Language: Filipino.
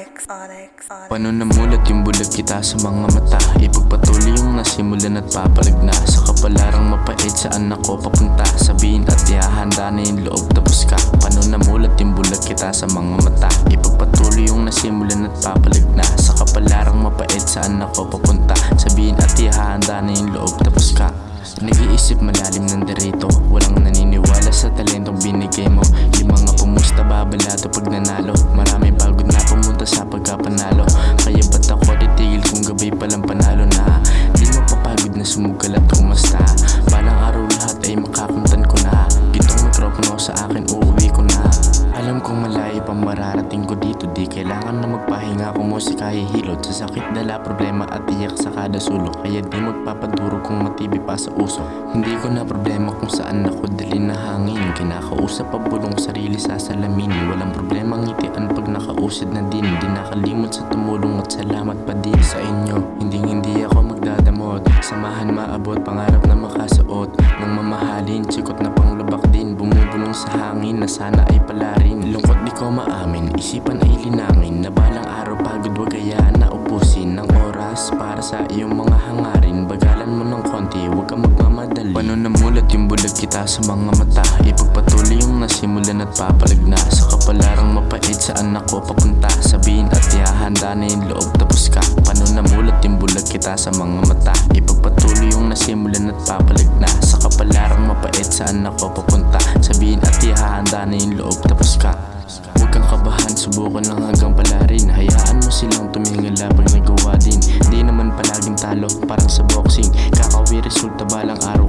Paano namulat yung bulag kita sa mga mata? Ipagpatuloy yung nasimulan at papalag na sa kapalarang mapait saan ako papunta. Sabihin at ihahanda na yung loob tapos ka. Paano namulat yung bulag kita sa mga mata? Ipagpatuloy yung nasimulan at papalag na sa kapalarang mapait saan ako papunta. Sabihin at ihahanda na yung loob tapos ka. Nag-iisip malalim ng dirito, walang naniniwala sa talentong binigay mo. Yung mga pumusta babalato pag nanalo, maraming pagod na pumunta sa pagkapanalo. Kaya ba't ako titigil kung gabay palang panalo na? Di mapapagod na sumugal at kumasta. Balang araw lahat ay makakamtan ko na. Gitong mikropono sa akin uuwi ko na. Alam kong malayo pang mararating ko dito. Di kailangan na magpahinga kung musika hihilot. Sa sakit dala problema at iyak sa kada sulok. Kaya di magpapaduro kung matibay pa sa uso. Hindi ko na problema kung saan ako dali na hangin. Kinakausap pa bulong sarili sa salamin. Walang problema ngitian pag nakausad na din. Di nakalimot sa tumulong at salamat pa din sa inyo. Hindi ako magdadamot. Samahan maabot pangarap na makasuot ng mamahalin. Sikot na panglabak din. Bumubulong sa hangin na sana ay palarin. Lungkot di ko maamin, isipan ay linangin. Na balang araw pagod wag hayaan na ubusin ng oras para sa iyong mga hangarin. Bagalan mo ng konti, huwag kang magmamadali. Paano namulat yung bulag kita sa mga mata? Ipagpatuloy yung nasimulan at papalag na sa kapalarang mapait saan ako papunta. Sabihin at ihahanda na yung loob tapos ka. Paano namulat yung bulag kita sa mga mata? Ipagpatuloy yung nasimulan at papalag na sa kapalarang mapait saan ako papunta. Sabihin at ihahanda na yung loob tapos ka. Huwag kang kabahan, subukan lang hanggang palarin. Hayaan mo silang tumingin labang nagawa din. Di naman palaging talo, parang sa boxing. Kakawi resulta balang araw